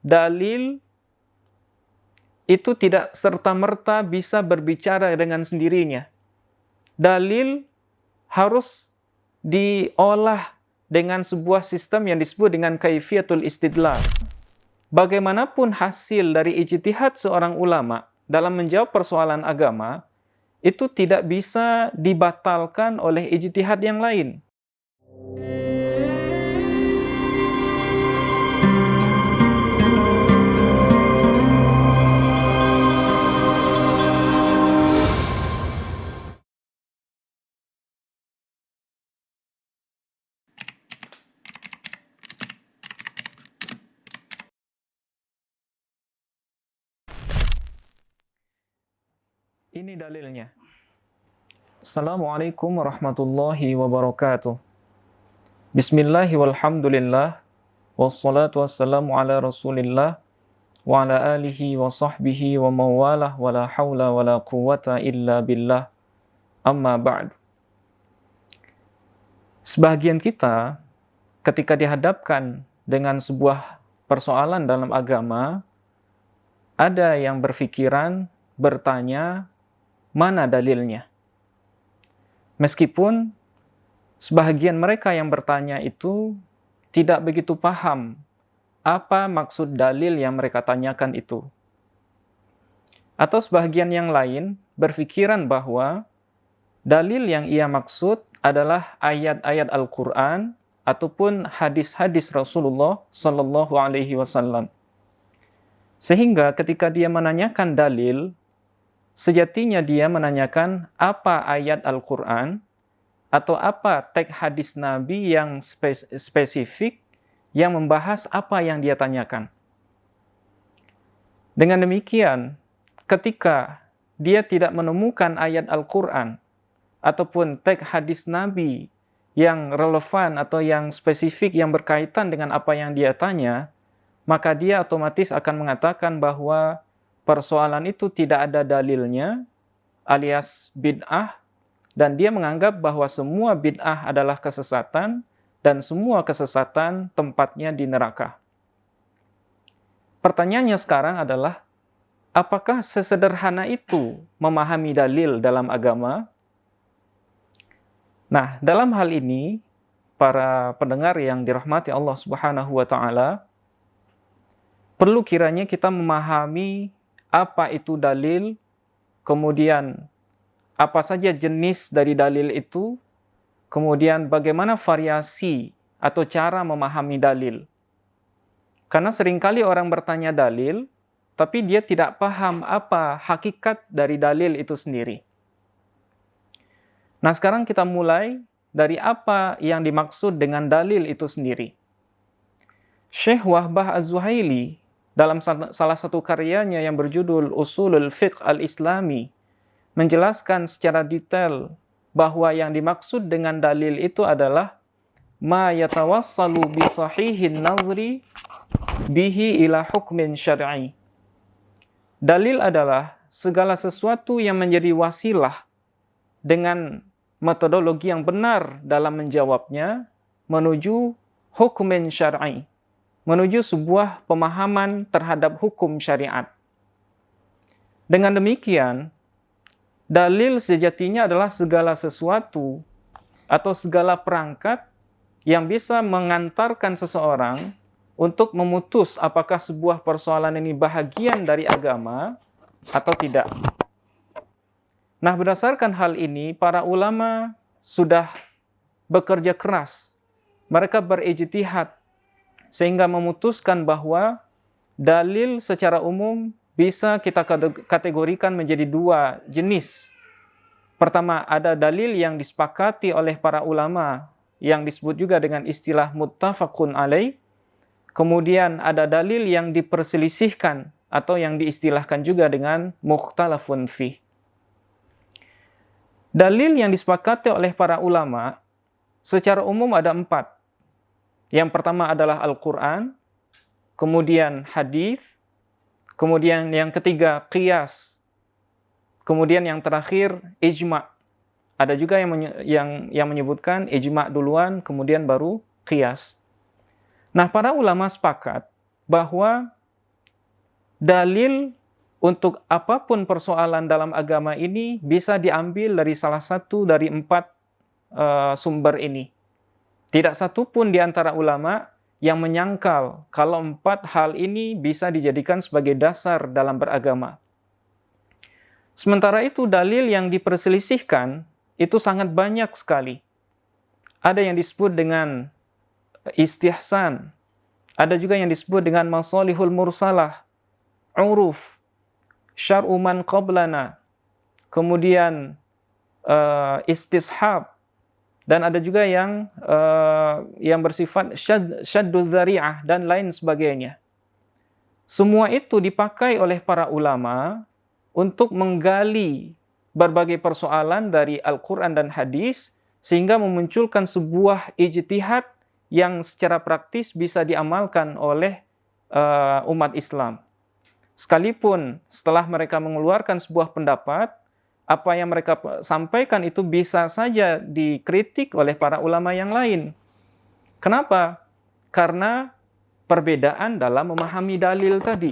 dalil itu tidak serta-merta bisa berbicara dengan sendirinya. Dalil harus diolah dengan sebuah sistem yang disebut dengan kaifiyatul istidlal. Bagaimanapun hasil dari ijtihad seorang ulama dalam menjawab persoalan agama, itu tidak bisa dibatalkan oleh ijtihad yang lain. Ini dalilnya. Assalamualaikum warahmatullahi wabarakatuh. Bismillahi walhamdulillah. Wassalatu wassalamu ala rasulillah. Wa ala alihi wa sahbihi wa mawalah. Wa la hawla wa la quwata illa billah. Amma ba'du. Sebagian kita ketika dihadapkan dengan sebuah persoalan dalam agama, ada yang berpikiran, bertanya, mana dalilnya? Meskipun sebahagian mereka yang bertanya itu tidak begitu paham apa maksud dalil yang mereka tanyakan itu. Atau sebahagian yang lain berpikiran bahwa dalil yang ia maksud adalah ayat-ayat Al-Quran ataupun hadis-hadis Rasulullah Sallallahu Alaihi Wasallam. Sehingga ketika dia menanyakan dalil, sejatinya dia menanyakan apa ayat Al-Quran atau apa teks hadis Nabi yang spesifik yang membahas apa yang dia tanyakan. Dengan demikian, ketika dia tidak menemukan ayat Al-Quran ataupun teks hadis Nabi yang relevan atau yang spesifik yang berkaitan dengan apa yang dia tanya, maka dia otomatis akan mengatakan bahwa persoalan itu tidak ada dalilnya, alias bid'ah, dan dia menganggap bahwa semua bid'ah adalah kesesatan, dan semua kesesatan tempatnya di neraka. Pertanyaannya sekarang adalah, apakah sesederhana itu memahami dalil dalam agama? Nah, dalam hal ini, para pendengar yang dirahmati Allah Subhanahu wa Ta'ala, perlu kiranya kita memahami apa itu dalil, kemudian apa saja jenis dari dalil itu, kemudian bagaimana variasi atau cara memahami dalil. Karena seringkali orang bertanya dalil, tapi dia tidak paham apa hakikat dari dalil itu sendiri. Nah, sekarang kita mulai dari apa yang dimaksud dengan dalil itu sendiri. Syekh Wahbah Az-Zuhaili dalam salah satu karyanya yang berjudul Usulul Fiqh Al-Islami menjelaskan secara detail bahwa yang dimaksud dengan dalil itu adalah ma yatawassalu bi sahihin nazri bihi ila hukmin syar'i. Dalil adalah segala sesuatu yang menjadi wasilah dengan metodologi yang benar dalam menjawabnya menuju hukmin syar'i, menuju sebuah pemahaman terhadap hukum syariat. Dengan demikian, dalil sejatinya adalah segala sesuatu atau segala perangkat yang bisa mengantarkan seseorang untuk memutus apakah sebuah persoalan ini bahagian dari agama atau tidak. Nah, berdasarkan hal ini, para ulama sudah bekerja keras. Mereka berijtihad sehingga memutuskan bahwa dalil secara umum bisa kita kategorikan menjadi dua jenis. Pertama, ada dalil yang disepakati oleh para ulama yang disebut juga dengan istilah muttafaqun alaih. Kemudian ada dalil yang diperselisihkan atau yang diistilahkan juga dengan mukhtalafun fih. Dalil yang disepakati oleh para ulama secara umum ada 4. Yang pertama adalah Al-Quran, kemudian hadis, kemudian yang ketiga qiyas, kemudian yang terakhir ijma'. Ada juga yang menyebutkan ijma' duluan, kemudian baru qiyas. Nah, para ulama sepakat bahwa dalil untuk apapun persoalan dalam agama ini bisa diambil dari salah satu dari 4 sumber ini. Tidak satu pun di antara ulama yang menyangkal kalau 4 hal ini bisa dijadikan sebagai dasar dalam beragama. Sementara itu dalil yang diperselisihkan itu sangat banyak sekali. Ada yang disebut dengan istihsan, ada juga yang disebut dengan masalihul mursalah, uruf, syar'u man qablana, kemudian istishab, dan ada juga yang bersifat syaddul dzari'ah dan lain sebagainya. Semua itu dipakai oleh para ulama untuk menggali berbagai persoalan dari Al-Quran dan hadis sehingga memunculkan sebuah ijtihad yang secara praktis bisa diamalkan oleh umat Islam. Sekalipun setelah mereka mengeluarkan sebuah pendapat, apa yang mereka sampaikan itu bisa saja dikritik oleh para ulama yang lain. Kenapa? Karena perbedaan dalam memahami dalil tadi.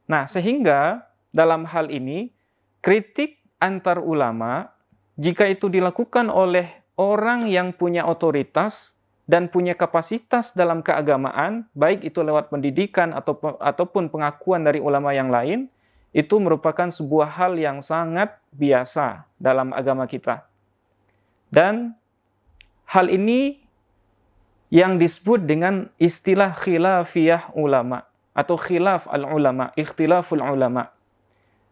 Nah, sehingga dalam hal ini, kritik antar ulama, jika itu dilakukan oleh orang yang punya otoritas dan punya kapasitas dalam keagamaan, baik itu lewat pendidikan ataupun pengakuan dari ulama yang lain, itu merupakan sebuah hal yang sangat biasa dalam agama kita. Dan hal ini yang disebut dengan istilah khilafiyah ulama atau khilaf al-ulama, ikhtilaful ulama.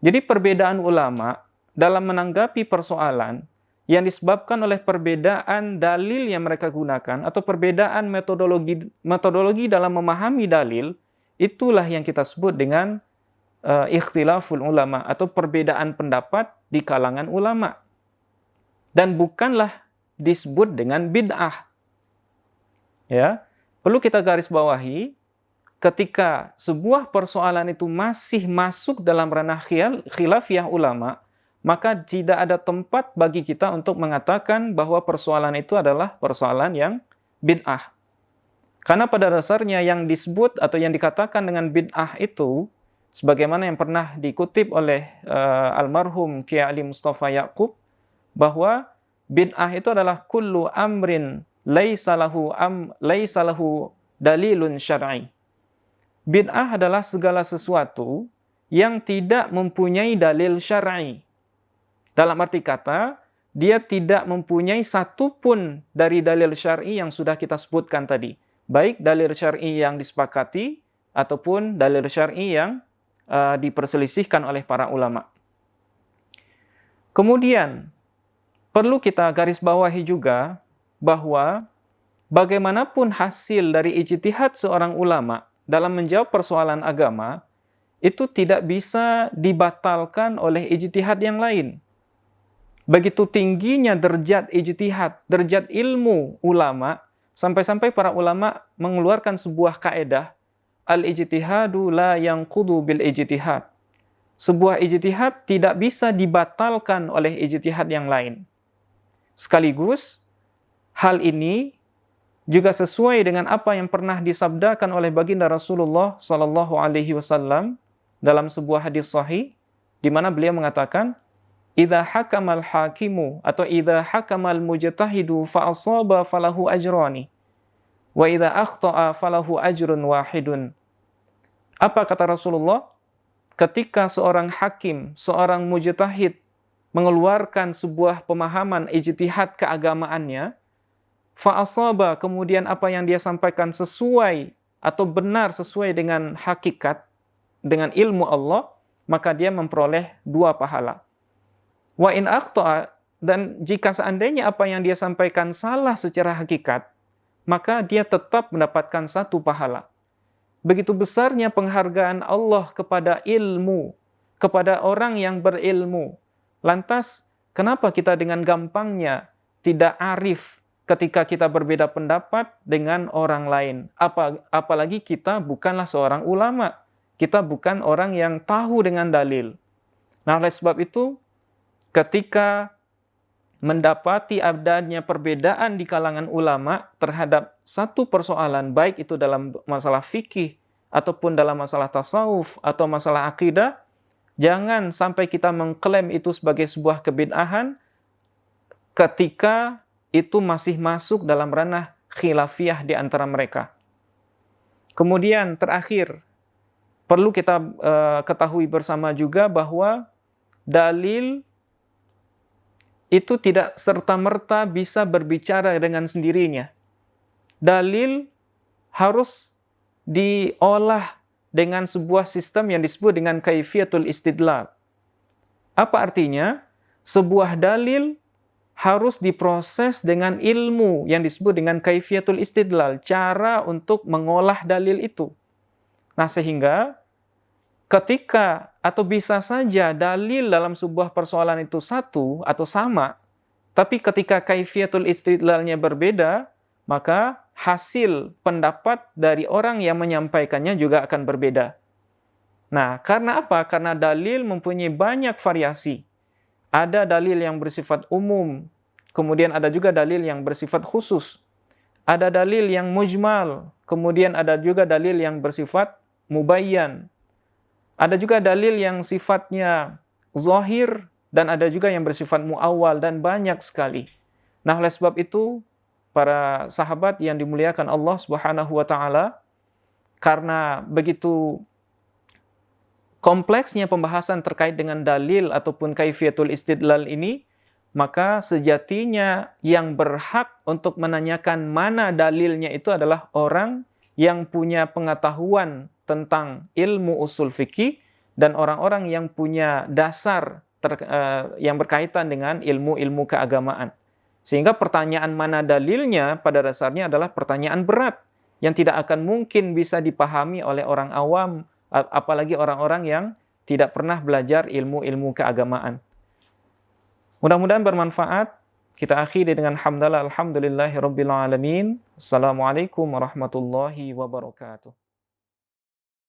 Jadi perbedaan ulama dalam menanggapi persoalan yang disebabkan oleh perbedaan dalil yang mereka gunakan atau perbedaan metodologi dalam memahami dalil, itulah yang kita sebut dengan ikhtilaful ulama atau perbedaan pendapat di kalangan ulama. Dan bukanlah disebut dengan bid'ah. Ya, perlu kita garis bawahi, ketika sebuah persoalan itu masih masuk dalam ranah khilafiyah ulama, maka tidak ada tempat bagi kita untuk mengatakan bahwa persoalan itu adalah persoalan yang bid'ah. Karena pada dasarnya yang disebut atau yang dikatakan dengan bid'ah itu, sebagaimana yang pernah dikutip oleh almarhum Kiai Ali Mustafa Yaqub, bahwa bid'ah itu adalah kullu amrin laisa lahu dalilun syar'i. Bid'ah adalah segala sesuatu yang tidak mempunyai dalil syar'i. Dalam arti kata, dia tidak mempunyai satu pun dari dalil syar'i yang sudah kita sebutkan tadi. Baik dalil syar'i yang disepakati, ataupun dalil syar'i yang diperselisihkan oleh para ulama. Kemudian, perlu kita garis bawahi juga bahwa bagaimanapun hasil dari ijtihad seorang ulama dalam menjawab persoalan agama, itu tidak bisa dibatalkan oleh ijtihad yang lain. Begitu tingginya derajat ijtihad, derajat ilmu ulama, sampai-sampai para ulama mengeluarkan sebuah kaedah, al-ijtihadu la yanqudu bil ijtihad. Sebuah ijtihad tidak bisa dibatalkan oleh ijtihad yang lain. Sekaligus, hal ini juga sesuai dengan apa yang pernah disabdakan oleh baginda Rasulullah sallallahu alaihi wasallam dalam sebuah hadis sahih, di mana beliau mengatakan, idza hakamal hakimu atau idza hakamal mujtahidu fa asaba falahu ajrani wa idza akhta'a falahu ajrun wahidun. Apa kata Rasulullah? Ketika seorang hakim, seorang mujtahid mengeluarkan sebuah pemahaman ijtihad keagamaannya, fa asaba, kemudian apa yang dia sampaikan sesuai atau benar sesuai dengan hakikat, dengan ilmu Allah, maka dia memperoleh 2 pahala. Wa in akhta'a, dan jika seandainya apa yang dia sampaikan salah secara hakikat, maka dia tetap mendapatkan 1 pahala. Begitu besarnya penghargaan Allah kepada ilmu, kepada orang yang berilmu. Lantas, kenapa kita dengan gampangnya tidak arif ketika kita berbeda pendapat dengan orang lain? Apalagi kita bukanlah seorang ulama. Kita bukan orang yang tahu dengan dalil. Nah, oleh sebab itu, ketika mendapati adanya perbedaan di kalangan ulama terhadap satu persoalan, baik itu dalam masalah fikih ataupun dalam masalah tasawuf atau masalah akidah, jangan sampai kita mengklaim itu sebagai sebuah kebid'ahan ketika itu masih masuk dalam ranah khilafiyah di antara mereka. Kemudian terakhir, perlu kita ketahui bersama juga bahwa dalil itu tidak serta-merta bisa berbicara dengan sendirinya. Dalil harus diolah dengan sebuah sistem yang disebut dengan kaifiyatul istidlal. Apa artinya? Sebuah dalil harus diproses dengan ilmu yang disebut dengan kaifiyatul istidlal, cara untuk mengolah dalil itu. Nah, sehingga ketika atau bisa saja dalil dalam sebuah persoalan itu satu atau sama, tapi ketika kaifiyatul istidlalnya berbeda, maka hasil pendapat dari orang yang menyampaikannya juga akan berbeda. Nah, karena apa? Karena dalil mempunyai banyak variasi. Ada dalil yang bersifat umum, kemudian ada juga dalil yang bersifat khusus. Ada dalil yang mujmal, kemudian ada juga dalil yang bersifat mubayyan. Ada juga dalil yang sifatnya zahir dan ada juga yang bersifat muawwal dan banyak sekali. Nah, oleh sebab itu para sahabat yang dimuliakan Allah Subhanahu wa taala, karena begitu kompleksnya pembahasan terkait dengan dalil ataupun kaifiyatul istidlal ini, maka sejatinya yang berhak untuk menanyakan mana dalilnya itu adalah orang yang punya pengetahuan tentang ilmu usul fikih dan orang-orang yang punya dasar yang berkaitan dengan ilmu-ilmu keagamaan. Sehingga pertanyaan mana dalilnya pada dasarnya adalah pertanyaan berat yang tidak akan mungkin bisa dipahami oleh orang awam, apalagi orang-orang yang tidak pernah belajar ilmu-ilmu keagamaan. Mudah-mudahan bermanfaat. Kita akhiri dengan hamdalah alhamdulillahirabbil alamin. Assalamualaikum warahmatullahi wabarakatuh.